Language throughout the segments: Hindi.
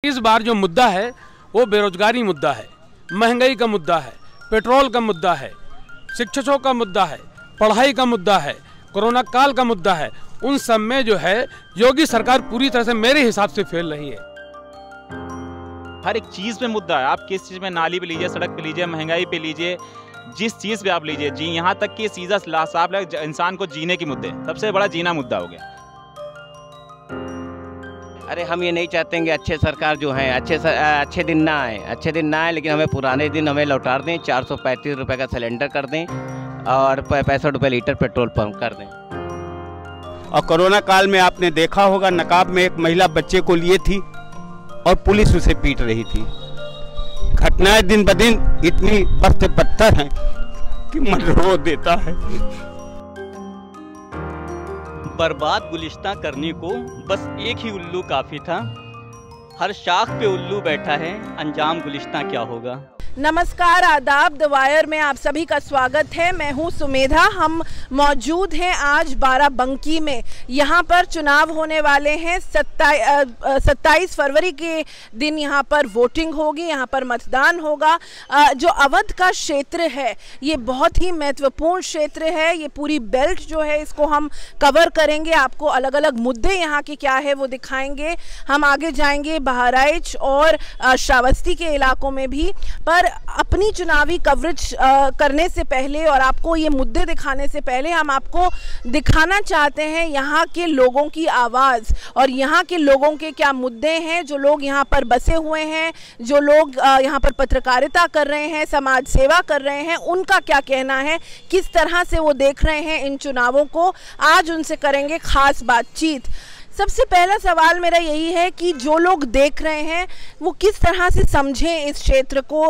इस बार जो मुद्दा है वो बेरोजगारी मुद्दा है, महंगाई का मुद्दा है, पेट्रोल का मुद्दा है, शिक्षकों का मुद्दा है, पढ़ाई का मुद्दा है, कोरोना काल का मुद्दा है। उन सब में जो है योगी सरकार पूरी तरह से मेरे हिसाब से फेल रही है। हर एक चीज़ पे मुद्दा है। आप किस चीज़ में, नाली पे लीजिए, सड़क पे लीजिए, महंगाई पे लीजिए, जिस चीज़ पे आप लीजिए, जी यहाँ तक कि सीधा साफ इंसान को जीने के मुद्दे, सबसे बड़ा जीना मुद्दा हो गया। अरे हम ये नहीं चाहते हैं कि अच्छे सरकार जो है अच्छे दिन ना आए, लेकिन हमें पुराने दिन हमें लौटा दें। 435 रुपये का सिलेंडर कर दें और 65 रुपये लीटर पेट्रोल पंप कर दें। और कोरोना काल में आपने देखा होगा, नकाब में एक महिला बच्चे को लिए थी और पुलिस उसे पीट रही थी। घटनाएं दिन ब दिन इतनी बढ़ते पत्थर हैं कि मन रो देता है। बर्बाद गुलिस्तां करने को बस एक ही उल्लू काफ़ी था। हर शाख पे उल्लू बैठा है, अंजाम गुलिस्तां क्या होगा। नमस्कार, आदाब। द वायर में आप सभी का स्वागत है। मैं हूं सुमेधा। हम मौजूद हैं आज बाराबंकी में। यहां पर चुनाव होने वाले हैं। 27 फरवरी के दिन यहां पर वोटिंग होगी, यहां पर मतदान होगा। जो अवध का क्षेत्र है ये बहुत ही महत्वपूर्ण क्षेत्र है। ये पूरी बेल्ट जो है इसको हम कवर करेंगे। आपको अलग अलग मुद्दे यहाँ के क्या है वो दिखाएंगे। हम आगे जाएंगे बहराइच और श्रावस्ती के इलाकों में भी। पर अपनी चुनावी कवरेज करने से पहले और आपको ये मुद्दे दिखाने से पहले हम आपको दिखाना चाहते हैं यहाँ के लोगों की आवाज़ और यहाँ के लोगों के क्या मुद्दे हैं। जो लोग यहाँ पर बसे हुए हैं, जो लोग यहाँ पर पत्रकारिता कर रहे हैं, समाज सेवा कर रहे हैं, उनका क्या कहना है, किस तरह से वो देख रहे हैं इन चुनावों को। आज उनसे करेंगे खास बातचीत। सबसे पहला सवाल मेरा यही है कि जो लोग देख रहे हैं वो किस तरह से समझें इस क्षेत्र को।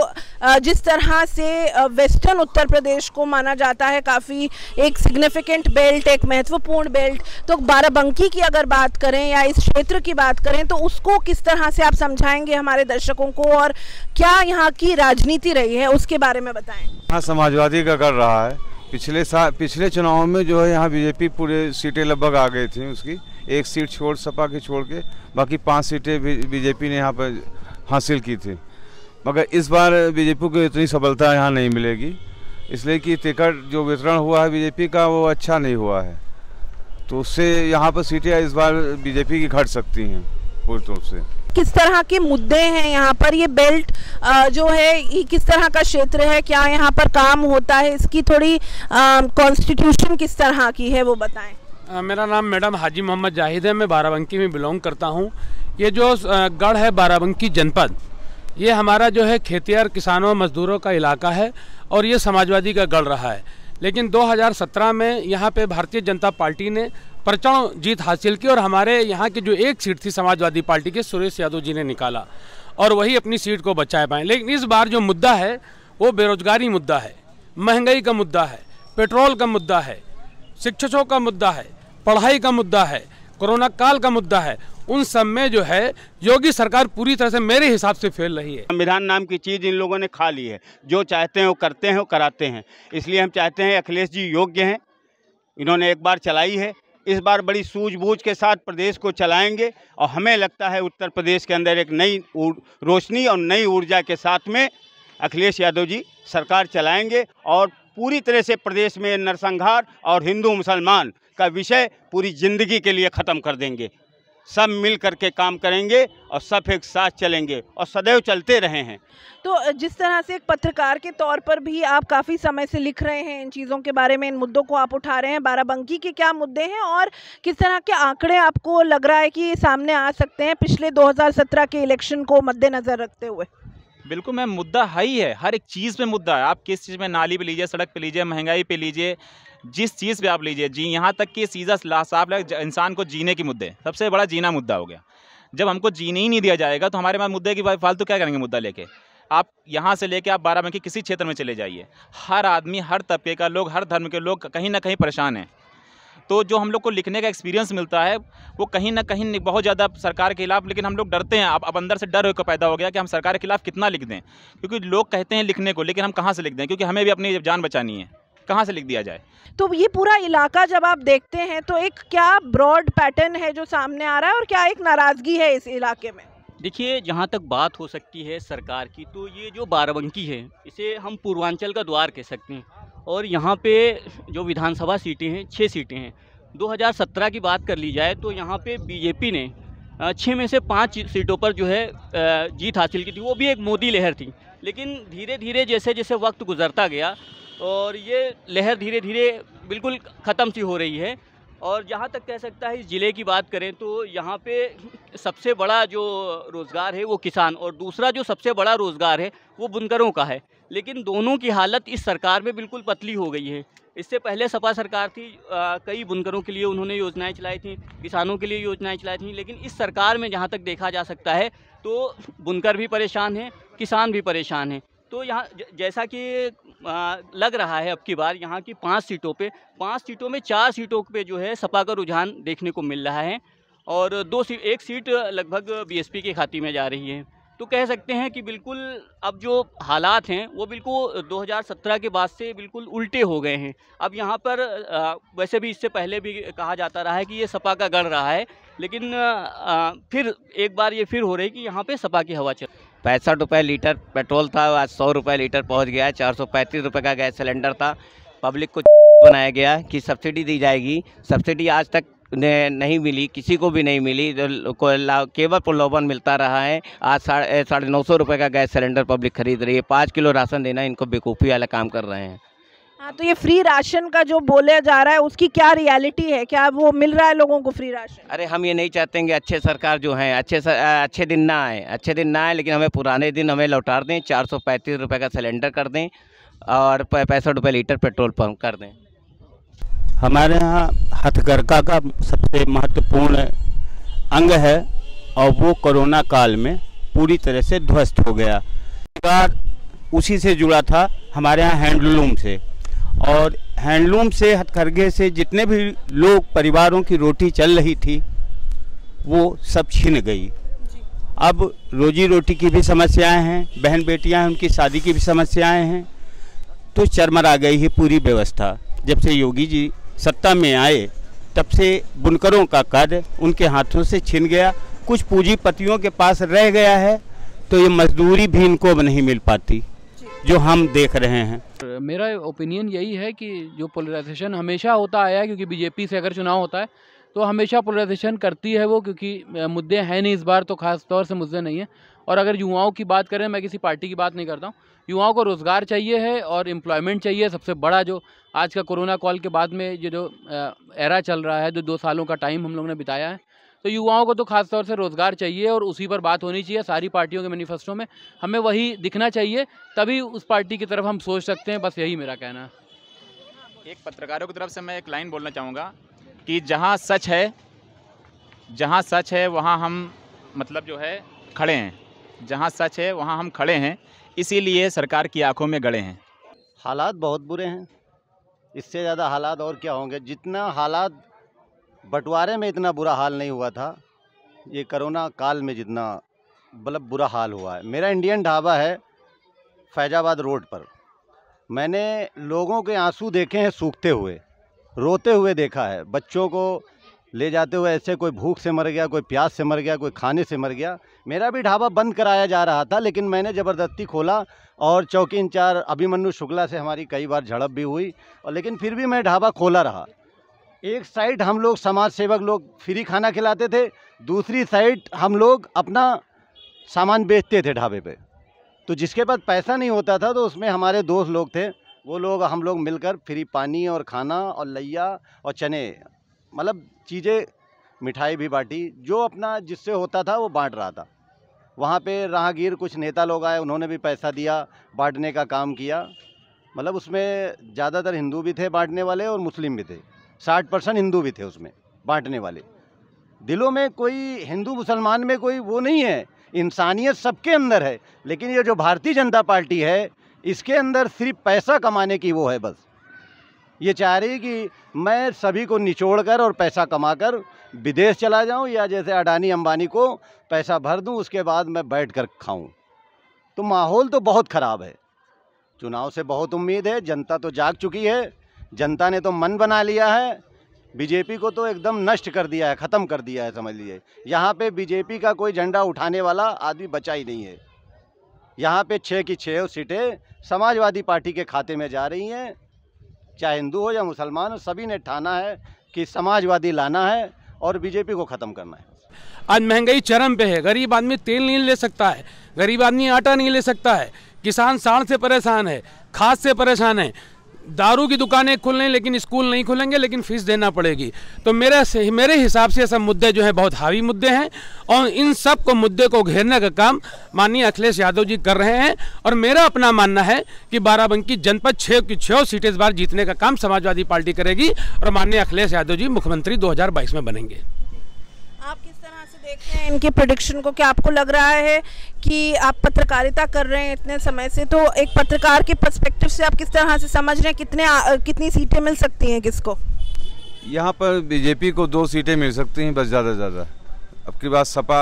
जिस तरह से वेस्टर्न उत्तर प्रदेश को माना जाता है काफ़ी एक सिग्निफिकेंट बेल्ट, एक महत्वपूर्ण बेल्ट, तो बाराबंकी की अगर बात करें या इस क्षेत्र की बात करें तो उसको किस तरह से आप समझाएंगे हमारे दर्शकों को, और क्या यहाँ की राजनीति रही है उसके बारे में बताएं। हाँ, समाजवादी का कर रहा है। पिछले चुनाव में जो है यहाँ बीजेपी पूरे सीटें लगभग आ गई थी। उसकी एक सीट सपा की छोड़ के बाकी 5 सीटें बीजेपी ने यहाँ पर हासिल की थी। मगर इस बार बीजेपी को इतनी सफलता यहाँ नहीं मिलेगी, इसलिए कि टिकट जो वितरण हुआ है बीजेपी का वो अच्छा नहीं हुआ है। तो उससे यहाँ पर सीटें इस बार बीजेपी की घट सकती हैं पूरी तौर से। किस तरह के मुद्दे हैं यहाँ पर? ये बेल्ट जो है ये किस तरह का क्षेत्र है, क्या यहाँ पर काम होता है, इसकी थोड़ी कॉन्स्टिट्यूशन किस तरह की है वो बताएं। मेरा नाम मैडम हाजी मोहम्मद जाहिद है। मैं बाराबंकी में बिलोंग करता हूँ। ये जो गढ़ है बाराबंकी जनपद, ये हमारा जो है खेतिहर किसानों मजदूरों का इलाका है और ये समाजवादी का गढ़ रहा है। लेकिन 2017 में यहाँ पे भारतीय जनता पार्टी ने प्रचंड जीत हासिल की और हमारे यहाँ की जो एक सीट थी समाजवादी पार्टी के सुरेश यादव जी ने निकाला और वही अपनी सीट को बचा पाए। लेकिन इस बार जो मुद्दा है वो बेरोजगारी मुद्दा है, महंगाई का मुद्दा है, पेट्रोल का मुद्दा है, शिक्षकों का मुद्दा है, पढ़ाई का मुद्दा है, कोरोना काल का मुद्दा है। उन सब में जो है योगी सरकार पूरी तरह से मेरे हिसाब से फेल रही है। संविधान नाम की चीज़ इन लोगों ने खा ली है। जो चाहते हैं वो करते हैं, वो कराते हैं। इसलिए हम चाहते हैं अखिलेश जी योग्य हैं, इन्होंने एक बार चलाई है, इस बार बड़ी सूझबूझ के साथ प्रदेश को चलाएंगे और हमें लगता है उत्तर प्रदेश के अंदर एक नई रोशनी और नई ऊर्जा के साथ में अखिलेश यादव जी सरकार चलाएंगे और पूरी तरह से प्रदेश में नरसंहार और हिंदू मुसलमान का विषय पूरी ज़िंदगी के लिए ख़त्म कर देंगे। सब मिल करके काम करेंगे और सब एक साथ चलेंगे और सदैव चलते रहे हैं। तो जिस तरह से एक पत्रकार के तौर पर भी आप काफ़ी समय से लिख रहे हैं इन चीज़ों के बारे में, इन मुद्दों को आप उठा रहे हैं, बाराबंकी के क्या मुद्दे हैं और किस तरह के आंकड़े आपको लग रहा है कि सामने आ सकते हैं पिछले 2017 के इलेक्शन को मद्देनज़र रखते हुए? बिल्कुल मैम, मुद्दा है ही है। हर एक चीज़ पे मुद्दा है। आप किस चीज़ में, नाली पे लीजिए, सड़क पे लीजिए, महंगाई पे लीजिए, जिस चीज़ पे आप लीजिए, जी यहाँ तक कि सीधा साफ इंसान को जीने के मुद्दे, सबसे बड़ा जीना मुद्दा हो गया। जब हमको जीने ही नहीं दिया जाएगा तो हमारे पास मुद्दे की फालतू क्या करेंगे मुद्दा लेके। आप यहाँ से लेके आप बाराबंकी किसी क्षेत्र में चले जाइए, हर आदमी, हर तबके का लोग, हर धर्म के लोग कहीं ना कहीं परेशान हैं। तो जो हम लोग को लिखने का एक्सपीरियंस मिलता है वो कहीं ना कहीं बहुत ज़्यादा सरकार के खिलाफ, लेकिन हम लोग डरते हैं। अब अंदर से डर होकर पैदा हो गया कि हम सरकार के खिलाफ कितना लिख दें, क्योंकि लोग कहते हैं लिखने को, लेकिन हम कहाँ से लिख दें, क्योंकि हमें भी अपनी जान बचानी है, कहाँ से लिख दिया जाए। तो ये पूरा इलाका जब आप देखते हैं तो एक क्या ब्रॉड पैटर्न है जो सामने आ रहा है और क्या एक नाराज़गी है इस इलाके में? देखिए, जहाँ तक बात हो सकती है सरकार की, तो ये जो बाराबंकी है इसे हम पूर्वांचल का द्वार कह सकते हैं। और यहाँ पे जो विधानसभा सीटें हैं 6 सीटें हैं। 2017 की बात कर ली जाए तो यहाँ पे बीजेपी ने 6 में से 5 सीटों पर जो है जीत हासिल की थी, वो भी एक मोदी लहर थी। लेकिन धीरे धीरे जैसे जैसे वक्त गुजरता गया और ये लहर धीरे धीरे बिल्कुल ख़त्म सी हो रही है। और जहाँ तक कह सकता है इस ज़िले की बात करें तो यहाँ पे सबसे बड़ा जो रोज़गार है वो किसान, और दूसरा जो सबसे बड़ा रोज़गार है वो बुनकरों का है। लेकिन दोनों की हालत इस सरकार में बिल्कुल पतली हो गई है। इससे पहले सपा सरकार थी, कई बुनकरों के लिए उन्होंने योजनाएं चलाई थी, किसानों के लिए योजनाएं चलाई थी। लेकिन इस सरकार में जहाँ तक देखा जा सकता है तो बुनकर भी परेशान हैं, किसान भी परेशान हैं। तो यहाँ जैसा कि लग रहा है अब की बार यहाँ की 5 सीटों में 4 सीटों पे जो है सपा का रुझान देखने को मिल रहा है, और एक सीट लगभग बीएसपी के खाते में जा रही है। तो कह सकते हैं कि बिल्कुल अब जो हालात हैं वो बिल्कुल 2017 के बाद से बिल्कुल उल्टे हो गए हैं। अब यहाँ पर वैसे भी इससे पहले भी कहा जाता रहा है कि ये सपा का गढ़ रहा है, लेकिन फिर एक बार ये फिर हो रही है कि यहाँ पे सपा की हवा चल। 65 रुपये लीटर पेट्रोल था, आज 100 रुपये लीटर पहुँच गया है। 435 रुपये का गैस सिलेंडर था। पब्लिक को बनाया गया कि सब्सिडी दी जाएगी, सब्सिडी आज तक नहीं मिली, किसी को भी नहीं मिली। केवल प्रलोभन मिलता रहा है। आज 950 रुपये का गैस सिलेंडर पब्लिक खरीद रही है। 5 किलो राशन देना इनको बेवकूफ़ी वाला काम कर रहे हैं। हाँ, तो ये फ्री राशन का जो बोला जा रहा है उसकी क्या रियलिटी है? क्या वो मिल रहा है लोगों को फ्री राशन? अरे हम ये नहीं चाहते कि अच्छे सरकार जो है अच्छे दिन ना आए, लेकिन हमें पुराने दिन हमें लौटा दें। 435 रुपये का सिलेंडर कर दें और 65 रुपये लीटर पेट्रोल पंप कर दें। हमारे यहाँ हथकरघा का सबसे महत्वपूर्ण अंग है और वो कोरोना काल में पूरी तरह से ध्वस्त हो गया। रोजगार उसी से जुड़ा था, हमारे यहाँ हैंडलूम से, और हैंडलूम से, हथकरघे से जितने भी लोग परिवारों की रोटी चल रही थी वो सब छिन गई। अब रोजी रोटी की भी समस्याएं हैं, बहन बेटियां हैं उनकी शादी की भी समस्याएं हैं, तो चरमरा गई है पूरी व्यवस्था। जब से योगी जी सत्ता में आए तब से बुनकरों का कार्य उनके हाथों से छिन गया। कुछ पूंजीपतियों के पास रह गया है तो ये मजदूरी भी इनको नहीं मिल पाती जो हम देख रहे हैं। मेरा ओपिनियन यही है कि जो पोलराइजेशन हमेशा होता आया है, क्योंकि बीजेपी से अगर चुनाव होता है तो हमेशा पोलराइजेशन करती है वो, क्योंकि मुद्दे हैं नहीं, इस बार तो खास तौर से मुद्दे नहीं हैं। और अगर युवाओं की बात करें, मैं किसी पार्टी की बात नहीं करता हूँ, युवाओं को रोज़गार चाहिए है और एम्प्लॉयमेंट चाहिए। सबसे बड़ा जो आज का कोरोना कॉल के बाद में ये जो एरा चल रहा है, जो 2 सालों का टाइम हम लोग ने बिताया है, तो युवाओं को तो खास तौर से रोज़गार चाहिए और उसी पर बात होनी चाहिए। सारी पार्टियों के मैनिफेस्टो में हमें वही दिखना चाहिए, तभी उस पार्टी की तरफ हम सोच सकते हैं। बस यही मेरा कहना है। एक पत्रकारों की तरफ से मैं एक लाइन बोलना चाहूँगा कि जहाँ सच है वहाँ हम मतलब जो है खड़े हैं, जहाँ सच है वहाँ हम खड़े हैं, इसीलिए सरकार की आंखों में गड़े हैं। हालात बहुत बुरे हैं, इससे ज़्यादा हालात और क्या होंगे। जितना हालात बंटवारे में इतना बुरा हाल नहीं हुआ था, ये कोरोना काल में जितना मतलब बुरा हाल हुआ है। मेरा इंडियन ढाबा है फैजाबाद रोड पर। मैंने लोगों के आंसू देखे हैं सूखते हुए, रोते हुए देखा है। बच्चों को ले जाते हुए ऐसे, कोई भूख से मर गया, कोई प्यास से मर गया, कोई खाने से मर गया। मेरा भी ढाबा बंद कराया जा रहा था, लेकिन मैंने ज़बरदस्ती खोला और चौकी इंचार्ज अभिमन्यु शुक्ला से हमारी कई बार झड़प भी हुई, और लेकिन फिर भी मैं ढाबा खोला रहा। एक साइड हम लोग समाज सेवक लोग फ्री खाना खिलाते थे, दूसरी साइड हम लोग अपना सामान बेचते थे ढाबे पे। तो जिसके पास पैसा नहीं होता था तो उसमें हमारे दोस्त लोग थे, वो लोग हम लोग मिलकर फ्री पानी और खाना और लैया और चने, मतलब चीज़ें, मिठाई भी बांटी। जो अपना जिससे होता था वो बांट रहा था। वहाँ पे राहगीर कुछ नेता लोग आए, उन्होंने भी पैसा दिया, बांटने का काम किया। मतलब उसमें ज़्यादातर हिंदू भी थे बांटने वाले और मुस्लिम भी थे। 60% हिंदू भी थे उसमें बांटने वाले। दिलों में कोई हिंदू मुसलमान में कोई वो नहीं है, इंसानियत सबके अंदर है। लेकिन ये जो भारतीय जनता पार्टी है, इसके अंदर सिर्फ पैसा कमाने की वो है। बस ये चाह रही कि मैं सभी को निचोड़कर और पैसा कमाकर विदेश चला जाऊं, या जैसे अडानी अंबानी को पैसा भर दूं, उसके बाद मैं बैठकर खाऊं। तो माहौल तो बहुत ख़राब है। चुनाव से बहुत उम्मीद है, जनता तो जाग चुकी है। जनता ने तो मन बना लिया है बीजेपी को तो एकदम नष्ट कर दिया है, ख़त्म कर दिया है समझ लीजिए। यहाँ पे बीजेपी का कोई झंडा उठाने वाला आदमी बचा ही नहीं है। यहाँ पे 6 की 6 सीटें समाजवादी पार्टी के खाते में जा रही हैं, चाहे हिंदू हो या मुसलमान हो, सभी ने ठाना है कि समाजवादी लाना है और बीजेपी को ख़त्म करना है। आज महंगाई चरम पे है, गरीब आदमी तेल नहीं ले सकता है, गरीब आदमी आटा नहीं ले सकता है, किसान साढ़ से परेशान है, खाद से परेशान है, दारू की दुकानें खुल रही लेकिन स्कूल नहीं खुलेंगे, लेकिन फीस देना पड़ेगी। तो मेरे हिसाब से सब मुद्दे जो हैं बहुत हावी मुद्दे हैं और इन सब को मुद्दे को घेरने का काम माननीय अखिलेश यादव जी कर रहे हैं। और मेरा अपना मानना है कि बाराबंकी जनपद 6 की 6 सीटें इस बार जीतने का काम समाजवादी पार्टी करेगी और माननीय अखिलेश यादव जी मुख्यमंत्री 2022 में बनेंगे। आप किस तरह से देख रहे हैं इनके प्रेडिक्शन को? क्या आपको लग रहा है कि आप पत्रकारिता कर रहे हैं इतने समय से, तो एक पत्रकार के पर्सपेक्टिव से आप किस तरह से समझ रहे हैं कितनी सीटें मिल सकती हैं किसको? यहाँ पर बीजेपी को 2 सीटें मिल सकती हैं बस, ज़्यादा से ज़्यादा। अब की बात सपा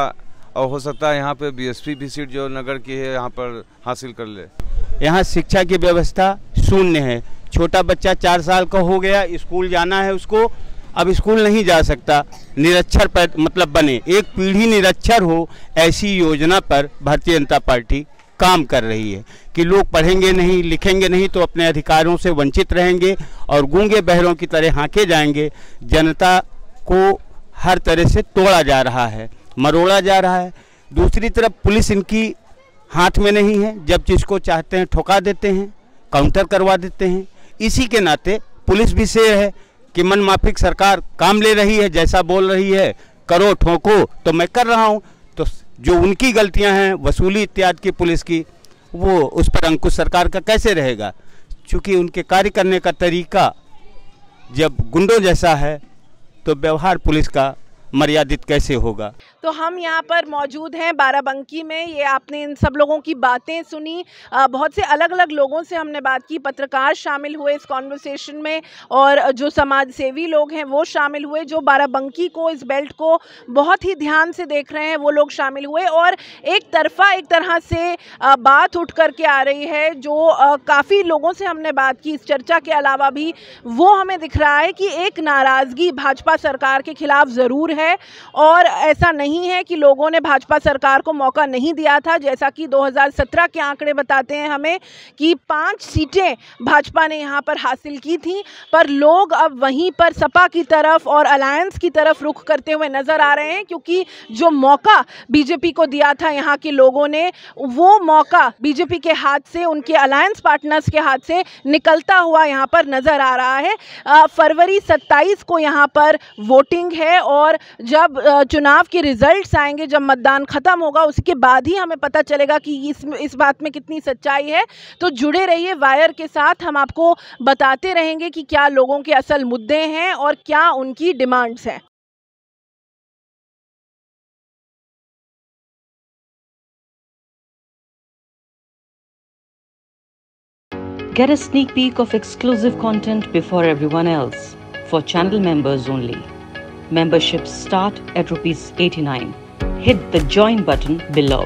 और हो सकता है यहाँ पे बीएसपी भी सीट जो नगर की है यहाँ पर हासिल कर ले। यहाँ शिक्षा की व्यवस्था शून्य है। छोटा बच्चा 4 साल का हो गया, स्कूल जाना है उसको, अब स्कूल नहीं जा सकता, निरक्षर पर मतलब बने, एक पीढ़ी निरक्षर हो, ऐसी योजना पर भारतीय जनता पार्टी काम कर रही है कि लोग पढ़ेंगे नहीं, लिखेंगे नहीं तो अपने अधिकारों से वंचित रहेंगे और गूंगे बहरों की तरह हाँके जाएंगे। जनता को हर तरह से तोड़ा जा रहा है, मरोड़ा जा रहा है। दूसरी तरफ पुलिस इनकी हाथ में नहीं है, जब जिसको चाहते हैं ठुका देते हैं, काउंटर करवा देते हैं। इसी के नाते पुलिस भी शेर है कि मन माफिक सरकार काम ले रही है, जैसा बोल रही है करो ठोको तो मैं कर रहा हूं। तो जो उनकी गलतियां हैं वसूली इत्यादि की पुलिस की, वो उस पर अंकुश सरकार का कैसे रहेगा? चूँकि उनके कार्य करने का तरीका जब गुंडों जैसा है तो व्यवहार पुलिस का मर्यादित कैसे होगा? तो हम यहाँ पर मौजूद हैं बाराबंकी में। ये आपने इन सब लोगों की बातें सुनी, बहुत से अलग अलग लोगों से हमने बात की, पत्रकार शामिल हुए इस कॉन्वर्सेशन में और जो समाज सेवी लोग हैं वो शामिल हुए, जो बाराबंकी को, इस बेल्ट को बहुत ही ध्यान से देख रहे हैं वो लोग शामिल हुए। और एक तरह से बात उठ करके आ रही है, जो काफ़ी लोगों से हमने बात की इस चर्चा के अलावा भी, वो हमें दिख रहा है कि एक नाराज़गी भाजपा सरकार के खिलाफ ज़रूर है। और ऐसा नहीं है कि लोगों ने भाजपा सरकार को मौका नहीं दिया था, जैसा कि 2017 के आंकड़े बताते हैं हमें कि 5 सीटें भाजपा ने यहां पर हासिल की थी, पर लोग अब वहीं पर सपा की तरफ और अलायंस की तरफ रुख करते हुए नजर आ रहे हैं, क्योंकि जो मौका बीजेपी को दिया था यहां के लोगों ने, वो मौका बीजेपी के हाथ से, उनके अलायंस पार्टनर्स के हाथ से निकलता हुआ यहां पर नजर आ रहा है। फरवरी 27 को यहां पर वोटिंग है और जब चुनाव के रिजल्ट्स आएंगे, जब मतदान खत्म होगा, उसके बाद ही हमें पता चलेगा कि इस बात में कितनी सच्चाई है। तो जुड़े रहिए वायर के साथ, हम आपको बताते रहेंगे कि क्या लोगों के असल मुद्दे हैं और क्या उनकी डिमांड्स हैं। Get a sneak peek of exclusive content before everyone else. For channel members only. Memberships start at ₹89. Hit the join button below.